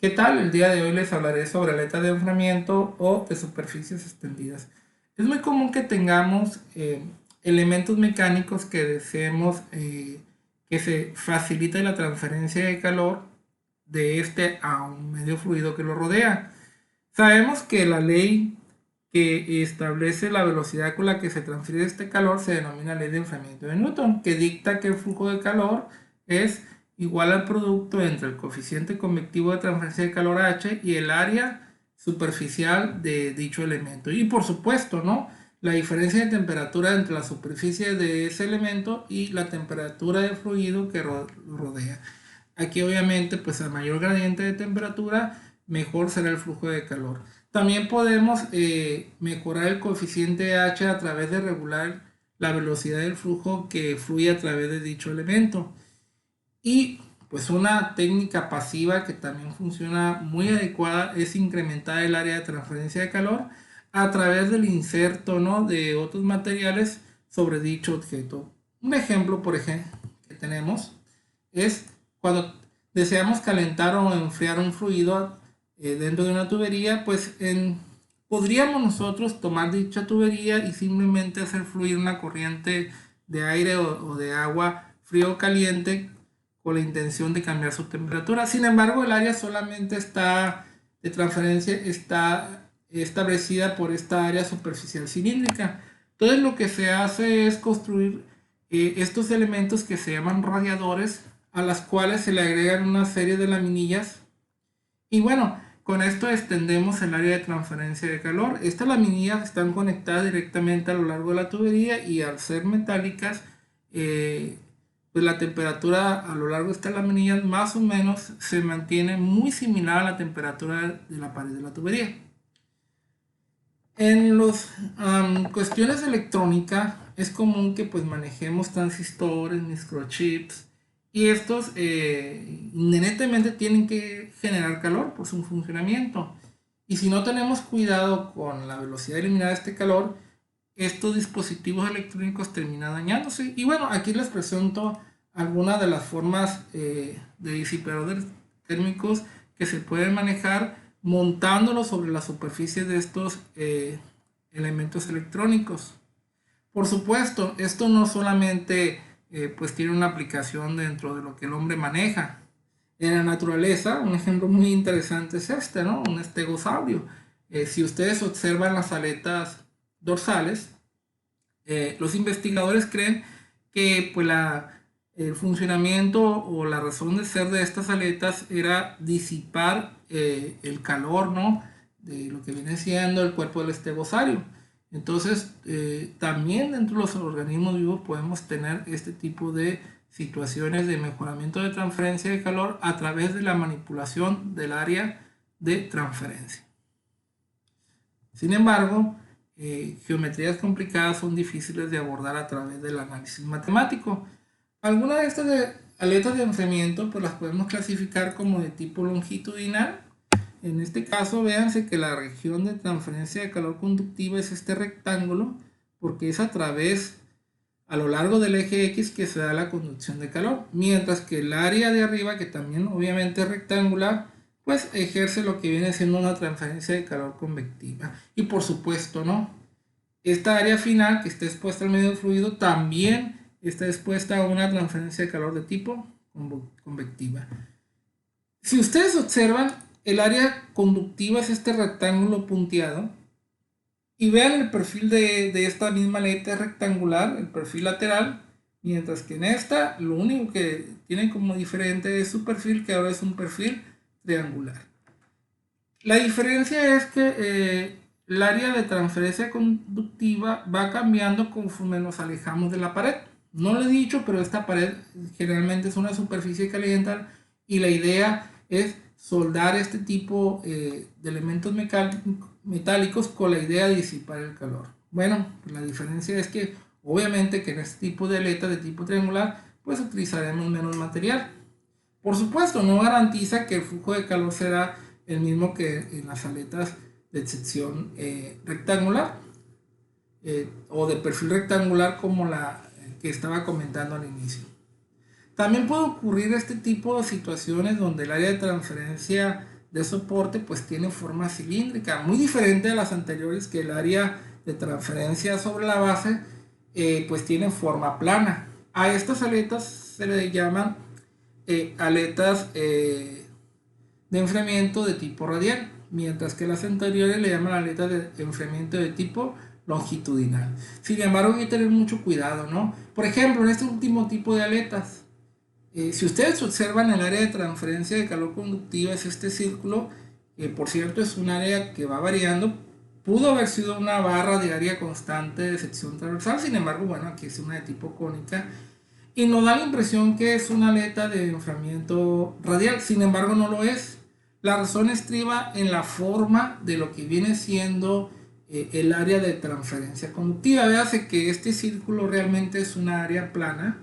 ¿Qué tal? El día de hoy les hablaré sobre aletas de enfriamiento o de superficies extendidas. Es muy común que tengamos elementos mecánicos que deseemos que se facilite la transferencia de calor de este a un medio fluido que lo rodea. Sabemos que la ley que establece la velocidad con la que se transfiere este calor se denomina ley de enfriamiento de Newton, que dicta que el flujo de calor es igual al producto entre el coeficiente convectivo de transferencia de calor H y el área superficial de dicho elemento. Y por supuesto, ¿no? La diferencia de temperatura entre la superficie de ese elemento y la temperatura del fluido que lo rodea. Aquí obviamente, pues a mayor gradiente de temperatura, mejor será el flujo de calor. También podemos mejorar el coeficiente H a través de regular la velocidad del flujo que fluye a través de dicho elemento. Y pues una técnica pasiva que también funciona muy adecuada es incrementar el área de transferencia de calor a través del inserto, ¿no?, de otros materiales sobre dicho objeto. Un ejemplo, por ejemplo, que tenemos es cuando deseamos calentar o enfriar un fluido dentro de una tubería, pues podríamos nosotros tomar dicha tubería y simplemente hacer fluir una corriente de aire o de agua frío o caliente con la intención de cambiar su temperatura. Sin embargo, el área solamente está de transferencia está establecida por esta área superficial cilíndrica. Entonces lo que se hace es construir estos elementos que se llaman radiadores, a las cuales se le agregan una serie de laminillas y bueno, con esto extendemos el área de transferencia de calor. Estas laminillas están conectadas directamente a lo largo de la tubería y al ser metálicas, pues la temperatura a lo largo de estas laminillas más o menos se mantiene muy similar a la temperatura de la pared de la tubería. En las cuestiones de electrónica es común que pues manejemos transistores, microchips y estos inherentemente tienen que generar calor por su funcionamiento. Y si no tenemos cuidado con la velocidad de eliminar este calor, estos dispositivos electrónicos terminan dañándose. Y bueno, aquí les presento algunas de las formas de disipadores térmicos que se pueden manejar montándolo sobre la superficie de estos elementos electrónicos. Por supuesto, esto no solamente pues tiene una aplicación dentro de lo que el hombre maneja. En la naturaleza, un ejemplo muy interesante es este, ¿no? Un estegosaurio. Si ustedes observan las aletas dorsales, los investigadores creen que pues, el funcionamiento o la razón de ser de estas aletas era disipar el calor, ¿no?, de lo que viene siendo el cuerpo del estegosaurio. Entonces, también dentro de los organismos vivos podemos tener este tipo de situaciones de mejoramiento de transferencia de calor a través de la manipulación del área de transferencia. Sin embargo, geometrías complicadas son difíciles de abordar a través del análisis matemático. Algunas de estas aletas de enfriamiento pues las podemos clasificar como de tipo longitudinal. En este caso, véanse que la región de transferencia de calor conductiva es este rectángulo, porque es a lo largo del eje X que se da la conducción de calor, mientras que el área de arriba, que también obviamente es rectangular, pues ejerce lo que viene siendo una transferencia de calor convectiva. Y por supuesto, ¿no?, esta área final que está expuesta al medio fluido también está expuesta a una transferencia de calor de tipo convectiva. Si ustedes observan, el área conductiva es este rectángulo punteado. Y vean el perfil de esta misma aleta rectangular, el perfil lateral, mientras que en esta lo único que tiene como diferente es su perfil, que ahora es un perfil triangular. La diferencia es que el área de transferencia conductiva va cambiando conforme nos alejamos de la pared. No lo he dicho, pero esta pared generalmente es una superficie caliente y la idea es soldar este tipo de elementos metálicos con la idea de disipar el calor. Bueno, pues la diferencia es que obviamente que en este tipo de aleta de tipo triangular pues utilizaremos menos material. Por supuesto, no garantiza que el flujo de calor será el mismo que en las aletas de sección rectangular o de perfil rectangular como la que estaba comentando al inicio. También puede ocurrir este tipo de situaciones donde el área de transferencia de soporte pues tiene forma cilíndrica, muy diferente a las anteriores, que el área de transferencia sobre la base pues tiene forma plana. A estas aletas se le llaman aletas de enfriamiento de tipo radial, mientras que las anteriores le llaman aletas de enfriamiento de tipo longitudinal. Sin embargo, hay que tener mucho cuidado, ¿no? Por ejemplo, en este último tipo de aletas, si ustedes observan el área de transferencia de calor conductiva, es este círculo, que por cierto es un área que va variando. Pudo haber sido una barra de área constante de sección transversal, sin embargo, bueno, aquí es una de tipo cónica y nos da la impresión que es una aleta de enfriamiento radial, sin embargo no lo es. La razón estriba en la forma de lo que viene siendo el área de transferencia conductiva. Véase que este círculo realmente es una área plana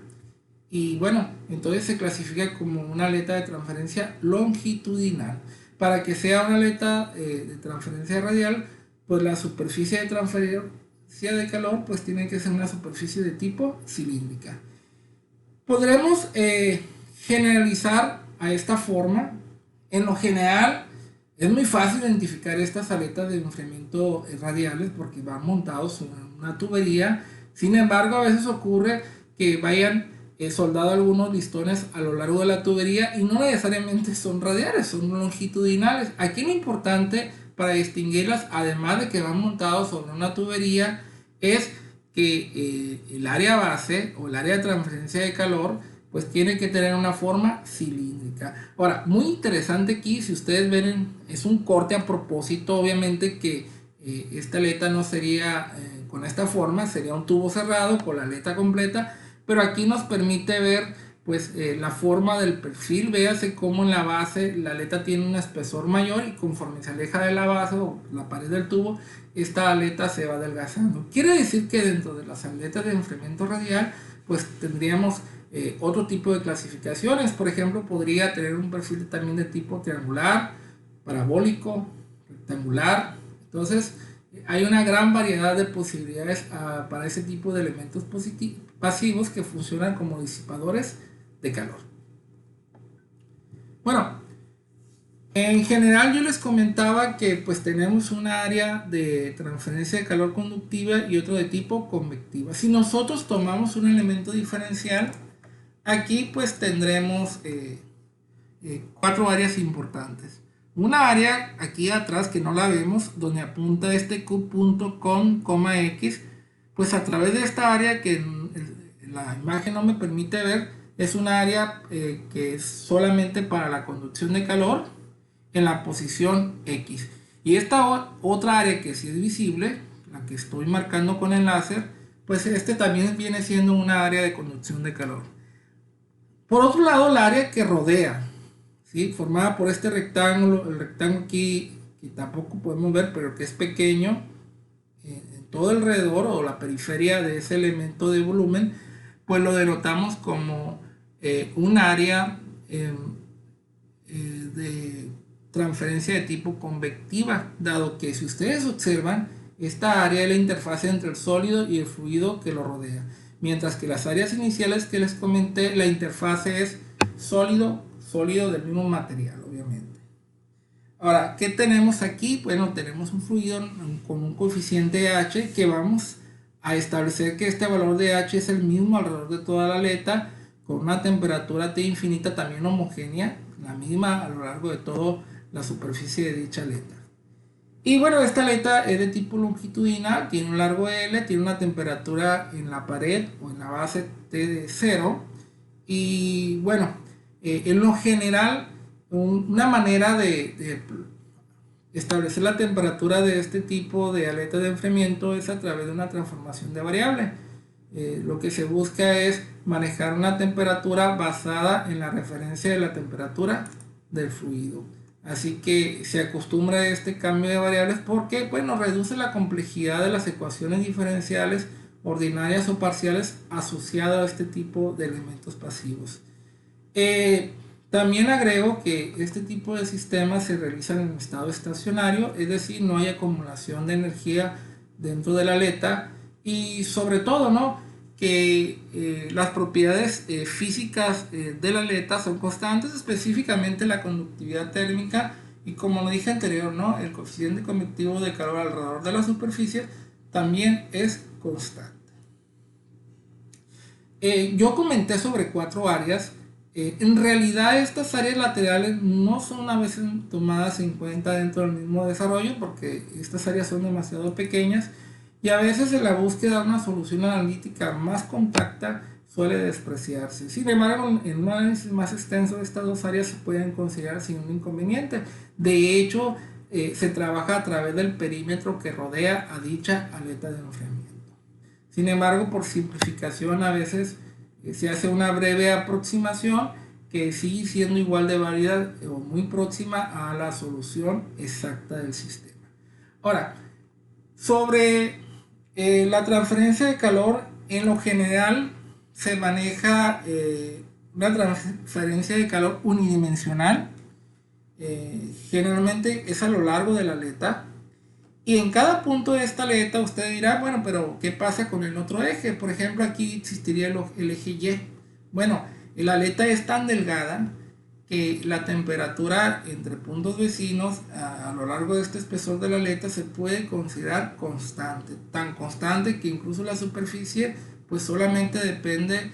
y bueno, entonces se clasifica como una aleta de transferencia longitudinal. Para que sea una aleta de transferencia radial, pues la superficie de transferencia de calor pues tiene que ser una superficie de tipo cilíndrica. Podremos generalizar a esta forma. En lo general es muy fácil identificar estas aletas de enfriamiento radiales porque van montados en una tubería. Sin embargo, a veces ocurre que vayan soldados algunos listones a lo largo de la tubería y no necesariamente son radiales, son longitudinales. Aquí lo importante para distinguirlas, además de que van montados sobre una tubería, es que el área base o el área de transferencia de calor pues tiene que tener una forma cilíndrica. Ahora, muy interesante aquí, si ustedes ven, es un corte a propósito, obviamente que esta aleta no sería con esta forma, sería un tubo cerrado con la aleta completa, pero aquí nos permite ver pues la forma del perfil. Véase cómo en la base la aleta tiene un espesor mayor y conforme se aleja de la base o la pared del tubo, esta aleta se va adelgazando. Quiere decir que dentro de las aletas de enfriamiento radial pues tendríamos otro tipo de clasificaciones. Por ejemplo, podría tener un perfil también de tipo triangular, parabólico, rectangular. Entonces hay una gran variedad de posibilidades para ese tipo de elementos pasivos que funcionan como disipadores de calor. Bueno, en general yo les comentaba que pues tenemos un área de transferencia de calor conductiva y otro de tipo convectiva. Si nosotros tomamos un elemento diferencial, aquí pues tendremos cuatro áreas importantes. Una área aquí atrás que no la vemos, donde apunta este Q.com, X, pues a través de esta área que la imagen no me permite ver, es un área que es solamente para la conducción de calor en la posición X. Y esta otra área que sí es visible, la que estoy marcando con el láser, pues este también viene siendo una área de conducción de calor. Por otro lado, el área que rodea, ¿sí?, formada por este rectángulo, el rectángulo aquí, que tampoco podemos ver, pero que es pequeño, en todo alrededor o la periferia de ese elemento de volumen, pues lo denotamos como un área de transferencia de tipo convectiva, dado que si ustedes observan, esta área es la interfaz entre el sólido y el fluido que lo rodea, mientras que las áreas iniciales que les comenté, la interfaz es sólido del mismo material, obviamente. Ahora, ¿qué tenemos aquí? Bueno, tenemos un fluido con un coeficiente H que vamos a establecer que este valor de H es el mismo alrededor de toda la aleta, con una temperatura T infinita también homogénea, la misma a lo largo de toda la superficie de dicha aleta. Y bueno, esta aleta es de tipo longitudinal, tiene un largo L, tiene una temperatura en la pared o en la base T de 0. Y bueno, en lo general, una manera de establecer la temperatura de este tipo de aleta de enfriamiento es a través de una transformación de variable. Lo que se busca es manejar una temperatura basada en la referencia de la temperatura del fluido. Así que se acostumbra a este cambio de variables porque bueno, reduce la complejidad de las ecuaciones diferenciales ordinarias o parciales asociadas a este tipo de elementos pasivos. También agrego que este tipo de sistemas se realizan en estado estacionario, es decir, no hay acumulación de energía dentro de la aleta y sobre todo, ¿no?, que las propiedades físicas de la aleta son constantes, específicamente la conductividad térmica Y como lo dije anterior, ¿no? El coeficiente convectivo de calor alrededor de la superficie también es constante. Yo comenté sobre 4 áreas. En realidad estas áreas laterales no son a veces tomadas en cuenta dentro del mismo desarrollo porque estas áreas son demasiado pequeñas y a veces en la búsqueda de una solución analítica más compacta suele despreciarse. Sin embargo, en un análisis más extenso de estas 2 áreas se pueden considerar sin un inconveniente. De hecho, se trabaja a través del perímetro que rodea a dicha aleta de enfriamiento. Sin embargo, por simplificación a veces se hace una breve aproximación que sigue siendo igual de válida o muy próxima a la solución exacta del sistema. Ahora, sobre la transferencia de calor, en lo general se maneja una transferencia de calor unidimensional. Generalmente es a lo largo de la aleta. Y en cada punto de esta aleta usted dirá, bueno, pero ¿qué pasa con el otro eje? Por ejemplo, aquí existiría el eje Y. Bueno, la aleta es tan delgada que la temperatura entre puntos vecinos a lo largo de este espesor de la aleta se puede considerar constante. Tan constante que incluso la superficie pues solamente depende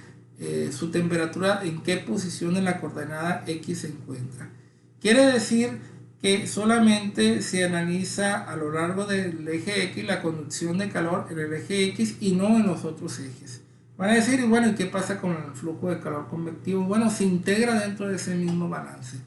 su temperatura en qué posición en la coordenada X se encuentra. Quiere decir que solamente se analiza a lo largo del eje X la conducción de calor en el eje X y no en los otros ejes. Van a decir, bueno, ¿y qué pasa con el flujo de calor convectivo? Bueno, se integra dentro de ese mismo balance.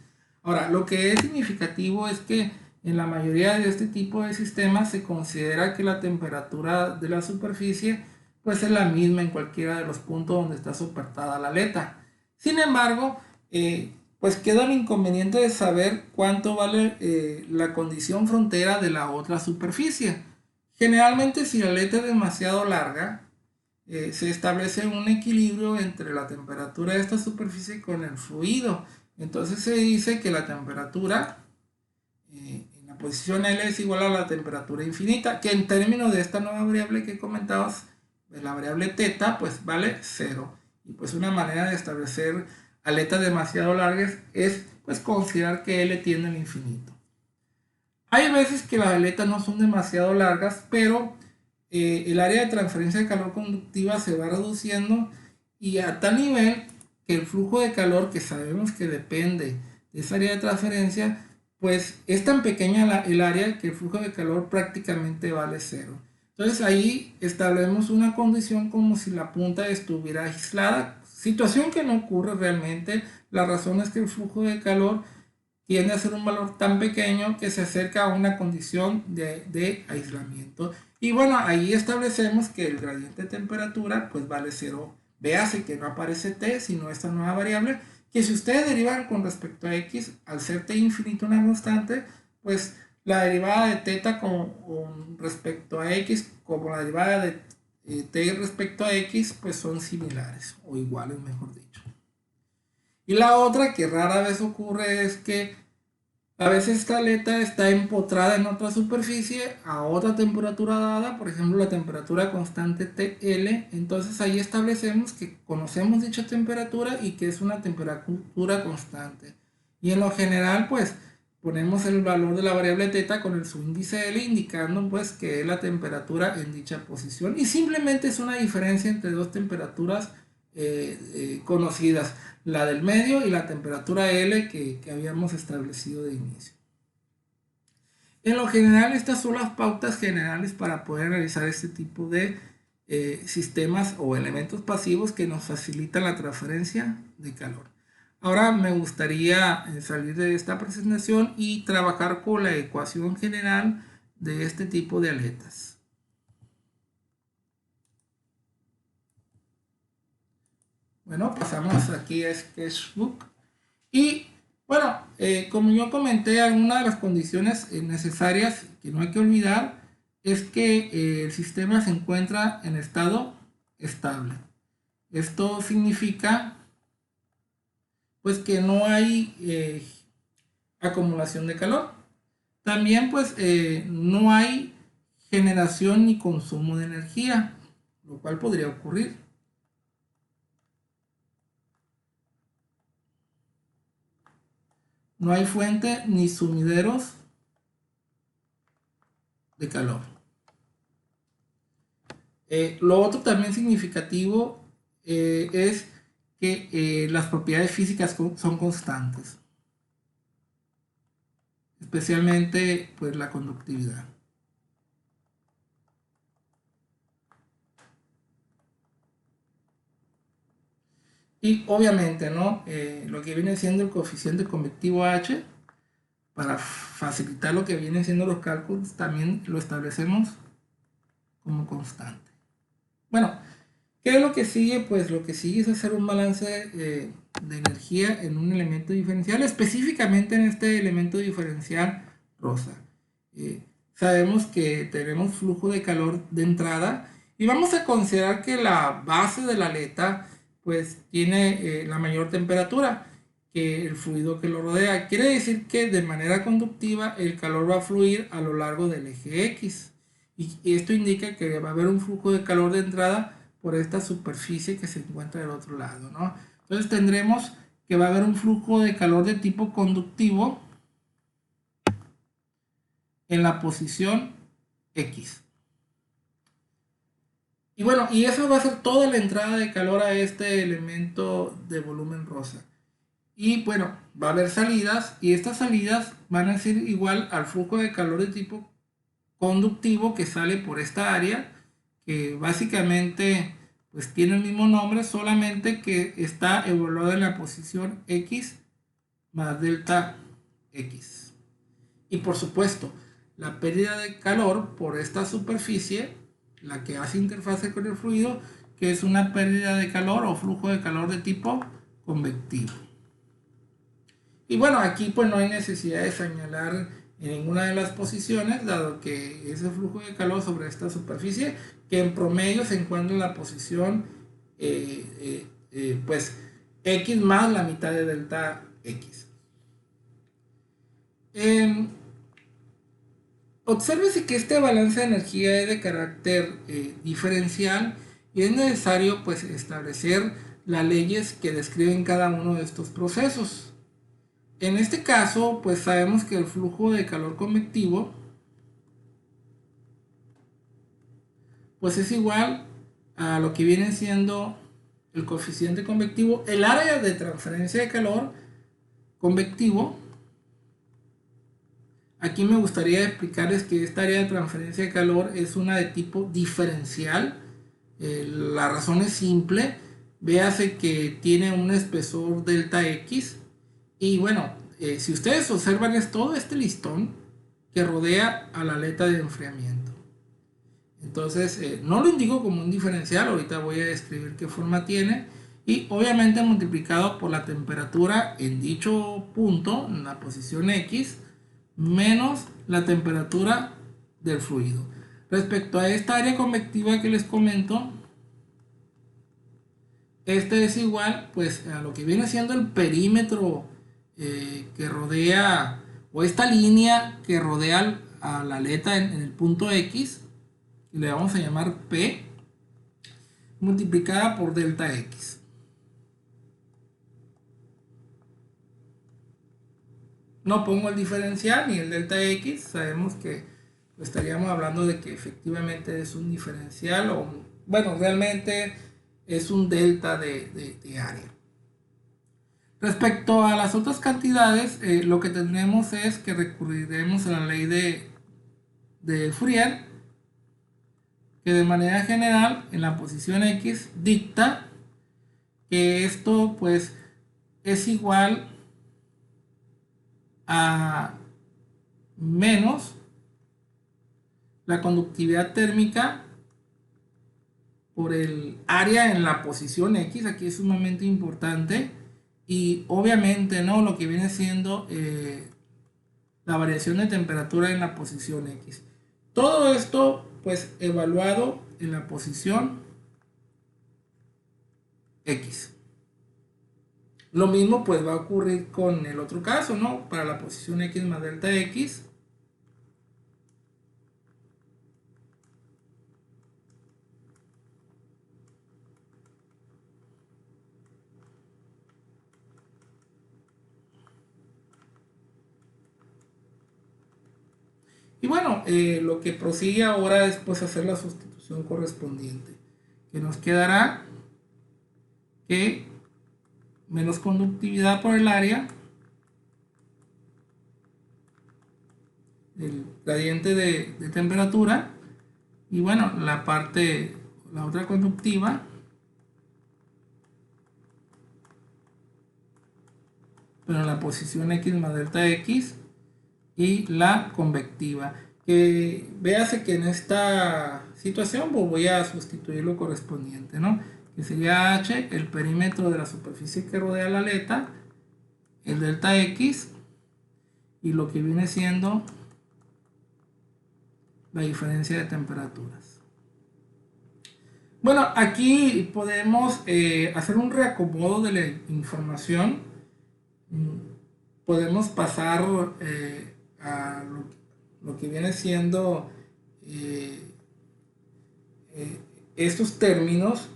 Ahora, lo que es significativo es que en la mayoría de este tipo de sistemas se considera que la temperatura de la superficie pues es la misma en cualquiera de los puntos donde está soportada la aleta. Sin embargo, pues queda el inconveniente de saber cuánto vale la condición frontera de la otra superficie. Generalmente si la aleta es demasiado larga, se establece un equilibrio entre la temperatura de esta superficie con el fluido. Entonces se dice que la temperatura en la posición L es igual a la temperatura infinita, que en términos de esta nueva variable que comentabas, de la variable teta, pues vale 0. Y pues una manera de establecer aletas demasiado largas es pues considerar que L tiende al infinito. Hay veces que las aletas no son demasiado largas, pero el área de transferencia de calor conductiva se va reduciendo y a tal nivel que el flujo de calor que sabemos que depende de esa área de transferencia, pues es tan pequeña el área que el flujo de calor prácticamente vale 0. Entonces ahí establecemos una condición como si la punta estuviera aislada, situación que no ocurre realmente. La razón es que el flujo de calor tiende a ser un valor tan pequeño que se acerca a una condición de aislamiento. Y bueno, ahí establecemos que el gradiente de temperatura pues vale 0. Véase que no aparece t, sino esta nueva variable, que si ustedes derivan con respecto a x, al ser t infinito una constante, pues la derivada de teta con respecto a x, como la derivada de t respecto a x, pues son similares, o iguales mejor dicho. Y la otra que rara vez ocurre es que a veces esta aleta está empotrada en otra superficie a otra temperatura dada, por ejemplo la temperatura constante TL. Entonces ahí establecemos que conocemos dicha temperatura y que es una temperatura constante. Y en lo general pues ponemos el valor de la variable teta con el subíndice L indicando pues que es la temperatura en dicha posición. Y simplemente es una diferencia entre dos temperaturas conocidas, la del medio y la temperatura L que habíamos establecido de inicio. En lo general, estas son las pautas generales para poder realizar este tipo de sistemas o elementos pasivos que nos facilitan la transferencia de calor. Ahora me gustaría salir de esta presentación y trabajar con la ecuación general de este tipo de aletas. Bueno, pasamos aquí a Sketchbook. Y bueno, como yo comenté, algunas de las condiciones necesarias que no hay que olvidar es que el sistema se encuentra en estado estable. Esto significa pues que no hay acumulación de calor. También pues no hay generación ni consumo de energía, lo cual podría ocurrir. no hay fuente ni sumideros de calor. Lo otro también significativo es que las propiedades físicas son constantes, especialmente pues la conductividad. Y obviamente, ¿no? Lo que viene siendo el coeficiente convectivo H, para facilitar lo que vienen siendo los cálculos, también lo establecemos como constante. Bueno, ¿qué es lo que sigue? Pues lo que sigue es hacer un balance de energía en un elemento diferencial, específicamente en este elemento diferencial rosa. Sabemos que tenemos flujo de calor de entrada y vamos a considerar que la base de la aleta pues tiene la mayor temperatura que el fluido que lo rodea. Quiere decir que de manera conductiva el calor va a fluir a lo largo del eje X. Y esto indica que va a haber un flujo de calor de entrada por esta superficie que se encuentra del otro lado, ¿no? Entonces tendremos que va a haber un flujo de calor de tipo conductivo en la posición X. Y bueno, y eso va a ser toda la entrada de calor a este elemento de volumen rosa. Y bueno, va a haber salidas y estas salidas van a ser igual al flujo de calor de tipo conductivo que sale por esta área, que básicamente pues tiene el mismo nombre, solamente que está evaluado en la posición X más delta X. Y por supuesto, la pérdida de calor por esta superficie, la que hace interfase con el fluido, que es una pérdida de calor o flujo de calor de tipo convectivo. Y bueno, aquí pues no hay necesidad de señalar en ninguna de las posiciones, dado que ese flujo de calor sobre esta superficie, que en promedio se encuentra en la posición pues X más la mitad de delta X. Obsérvese que este balance de energía es de carácter diferencial y es necesario pues establecer las leyes que describen cada uno de estos procesos. En este caso, pues sabemos que el flujo de calor convectivo pues es igual a lo que viene siendo el coeficiente convectivo, el área de transferencia de calor convectivo. Aquí me gustaría explicarles que esta área de transferencia de calor es una de tipo diferencial. La razón es simple. Véase que tiene un espesor delta X. Y bueno, si ustedes observan es todo este listón que rodea a la aleta de enfriamiento. Entonces, no lo indico como un diferencial, ahorita voy a describir qué forma tiene. Y obviamente multiplicado por la temperatura en dicho punto, en la posición X, menos la temperatura del fluido. Respecto a esta área convectiva que les comento, este es igual pues a lo que viene siendo el perímetro que rodea, o esta línea que rodea a la aleta en el punto X, y le vamos a llamar P, multiplicada por delta X. No pongo el diferencial ni el delta X, sabemos que estaríamos hablando de que efectivamente es un diferencial, o bueno, realmente es un delta de área. Respecto a las otras cantidades, lo que tendremos es que recurriremos a la ley de Fourier, que de manera general en la posición X dicta que esto pues es igual a menos la conductividad térmica por el área en la posición X. Aquí es sumamente importante, y obviamente no lo que viene siendo la variación de temperatura en la posición X. Todo esto pues evaluado en la posición X. Lo mismo pues va a ocurrir con el otro caso, ¿no? Para la posición X más delta X. Y bueno, lo que prosigue ahora es pues hacer la sustitución correspondiente, que nos quedará que menos conductividad por el área, el gradiente de temperatura, y bueno, la otra conductiva, pero en la posición X más delta X, y la convectiva, que véase que en esta situación pues voy a sustituir lo correspondiente, ¿no? Que sería H, el perímetro de la superficie que rodea la aleta, el delta X, y lo que viene siendo la diferencia de temperaturas. Bueno, aquí podemos hacer un reacomodo de la información. Podemos pasar a lo que viene siendo estos términos.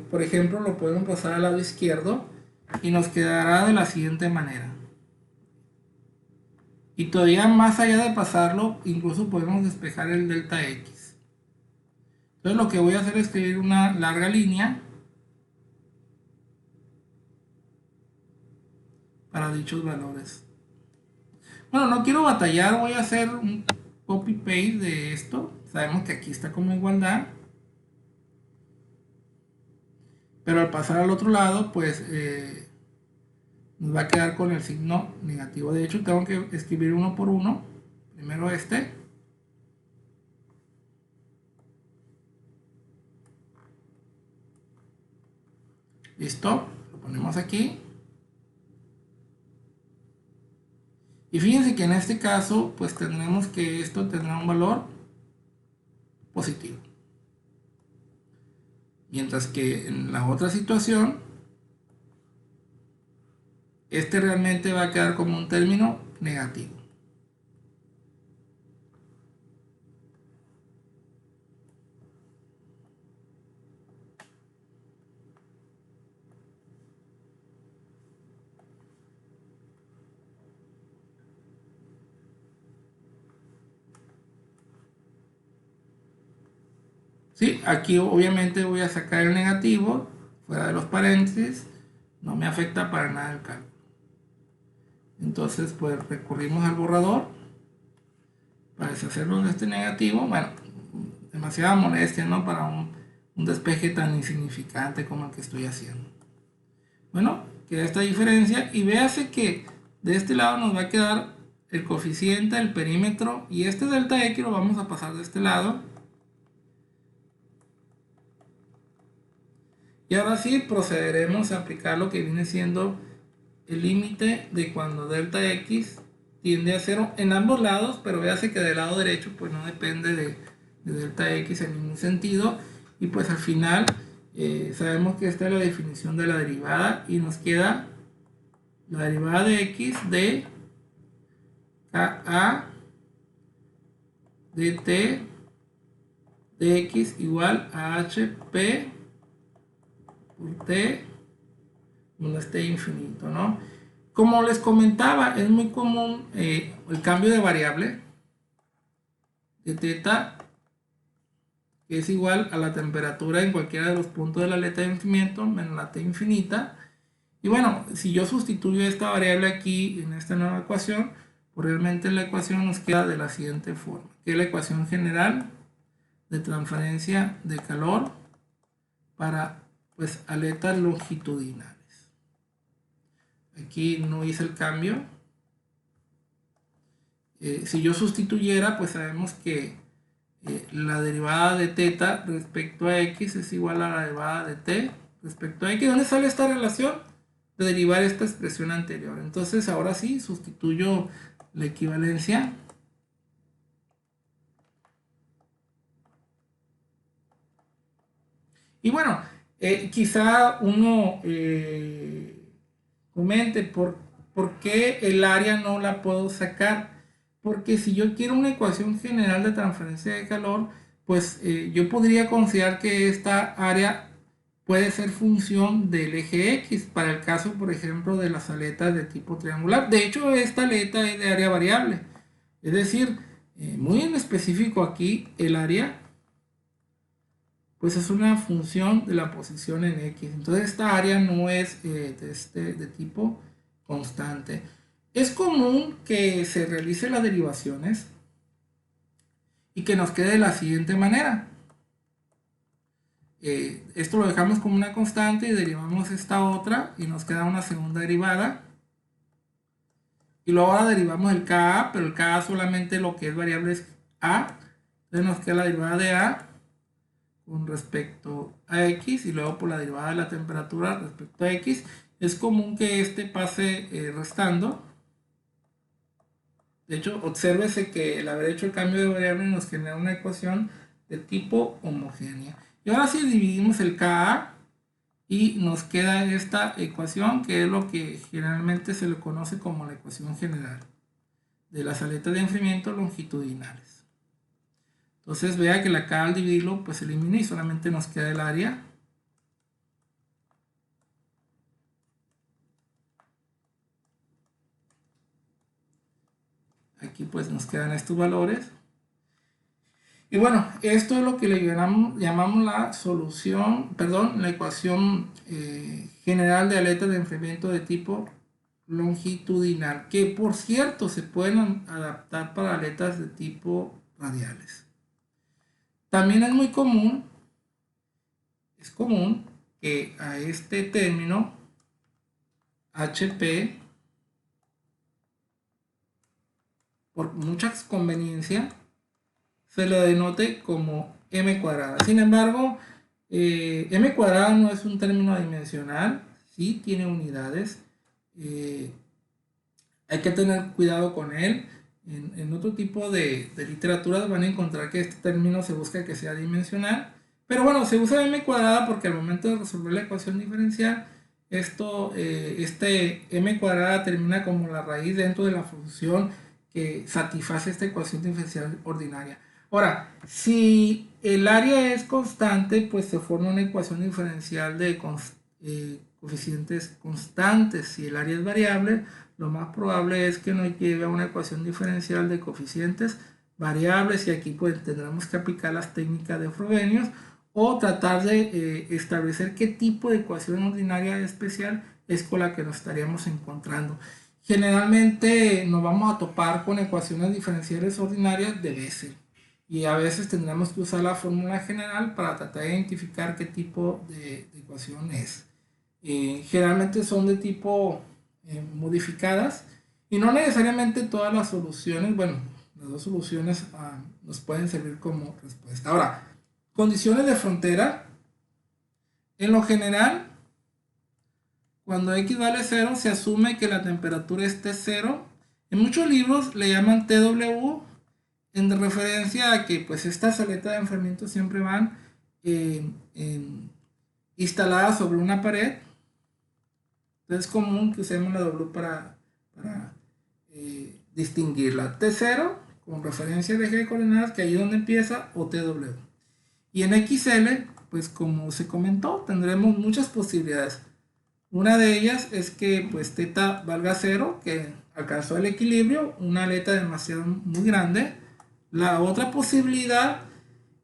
Por ejemplo, lo podemos pasar al lado izquierdo y nos quedará de la siguiente manera. Y todavía más allá de pasarlo, incluso podemos despejar el delta X. Entonces lo que voy a hacer es escribir una larga línea para dichos valores. Bueno, no quiero batallar, voy a hacer un copy paste de esto. Sabemos que aquí está como igualdad, pero al pasar al otro lado pues nos va a quedar con el signo negativo. De hecho tengo que escribir uno por uno. Primero este, listo, lo ponemos aquí. Y fíjense que en este caso pues tendremos que esto tendrá un valor positivo, mientras que en la otra situación este realmente va a quedar como un término negativo. ¿Sí? Aquí obviamente voy a sacar el negativo fuera de los paréntesis, no me afecta para nada el cálculo. Entonces pues recurrimos al borrador para deshacerlo de este negativo. Bueno, demasiada molestia, ¿no? Para un despeje tan insignificante como el que estoy haciendo. Bueno, queda esta diferencia y véase que de este lado nos va a quedar el coeficiente, el perímetro, y este delta X lo vamos a pasar de este lado. Y ahora sí procederemos a aplicar lo que viene siendo el límite de cuando delta X tiende a 0 en ambos lados, pero véase que del lado derecho pues no depende de delta X en ningún sentido. Y pues al final sabemos que esta es la definición de la derivada y nos queda la derivada de X de KA dt de X igual a HP por T menos T infinito, ¿no? Como les comentaba, es muy común el cambio de variable de θ, que es igual a la temperatura en cualquiera de los puntos de la aleta de enfriamiento menos la T infinita. Y bueno, si yo sustituyo esta variable aquí en esta nueva ecuación, pues realmente la ecuación nos queda de la siguiente forma, que es la ecuación general de transferencia de calor para pues aletas longitudinales. Aquí no hice el cambio. Si yo sustituyera, pues sabemos que la derivada de θ respecto a x es igual a la derivada de t respecto a x. ¿De dónde sale esta relación? De derivar esta expresión anterior. Entonces ahora sí sustituyo la equivalencia. Y bueno, quizá uno comente por qué el área no la puedo sacar. Porque si yo quiero una ecuación general de transferencia de calor, pues yo podría considerar que esta área puede ser función del eje X para el caso, por ejemplo, de las aletas de tipo triangular. De hecho, esta aleta es de área variable. Es decir, Muy en específico aquí, el área pues es una función de la posición en X. Entonces esta área no es de tipo constante. Es común que se realice las derivaciones y que nos quede de la siguiente manera. Esto lo dejamos como una constante y derivamos esta otra y nos queda una segunda derivada. Y luego ahora derivamos el Ka, pero el Ka solamente lo que es variable es A. Entonces nos queda la derivada de A con respecto a X y luego por la derivada de la temperatura respecto a X. Es común que este pase restando. De hecho, obsérvese que el haber hecho el cambio de variable nos genera una ecuación de tipo homogénea. Y ahora sí dividimos el Ka y nos queda esta ecuación que es lo que generalmente se le conoce como la ecuación general de las aletas de enfriamiento longitudinales. Entonces vea que la K al dividirlo pues se elimina y solamente nos queda el área. Aquí pues nos quedan estos valores. Y bueno, esto es lo que le llamamos la solución, perdón, la ecuación general de aletas de enfriamiento de tipo longitudinal, que por cierto se pueden adaptar para aletas de tipo radiales. También es muy común, que a este término HP, por mucha conveniencia, se lo denote como m cuadrada. Sin embargo, m cuadrada no es un término dimensional, sí tiene unidades. Hay que tener cuidado con él. En otro tipo de literaturas van a encontrar que este término se busca que sea dimensional. Pero bueno, se usa m cuadrada porque al momento de resolver la ecuación diferencial, este m cuadrada termina como la raíz dentro de la función que satisface esta ecuación diferencial ordinaria. Ahora, si el área es constante, pues se forma una ecuación diferencial de coeficientes constantes. Si el área es variable, lo más probable es que nos lleve a una ecuación diferencial de coeficientes variables y aquí pues tendremos que aplicar las técnicas de Frobenius o tratar de establecer qué tipo de ecuación ordinaria especial es con la que nos estaríamos encontrando. Generalmente nos vamos a topar con ecuaciones diferenciales ordinarias de Bessel y a veces tendremos que usar la fórmula general para tratar de identificar qué tipo de ecuación es. Generalmente son de tipo modificadas y no necesariamente todas las soluciones, bueno, las dos soluciones nos pueden servir como respuesta. Ahora, condiciones de frontera, en lo general, cuando x vale 0 se asume que la temperatura esté 0. En muchos libros le llaman TW en referencia a que pues estas aletas de enfriamiento siempre van instaladas sobre una pared. Entonces es común que usemos la W para distinguirla. T0 con referencia de eje de coordenadas, que ahí es donde empieza, o TW. Y en XL, pues como se comentó, tendremos muchas posibilidades. Una de ellas es que pues θ valga 0, que alcanzó el equilibrio, una aleta demasiado muy grande. La otra posibilidad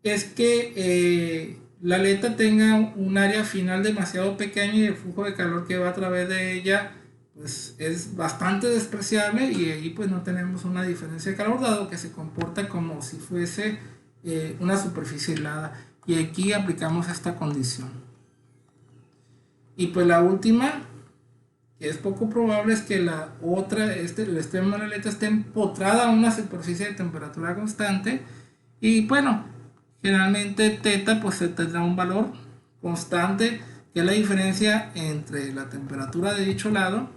es que la aleta tenga un área final demasiado pequeña y el flujo de calor que va a través de ella pues es bastante despreciable y ahí pues no tenemos una diferencia de calor dado que se comporta como si fuese una superficie helada y aquí aplicamos esta condición. Y pues la última, que es poco probable, es que la otra, el extremo de la aleta esté empotrada a una superficie de temperatura constante y bueno, generalmente θ pues se tendrá un valor constante que es la diferencia entre la temperatura de dicho lado,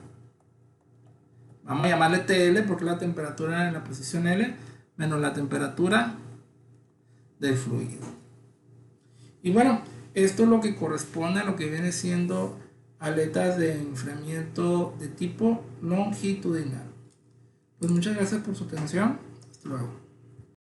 vamos a llamarle TL porque es la temperatura en la posición L, menos la temperatura del fluido. Y bueno, esto es lo que corresponde a lo que viene siendo aletas de enfriamiento de tipo longitudinal. Pues muchas gracias por su atención. Hasta luego.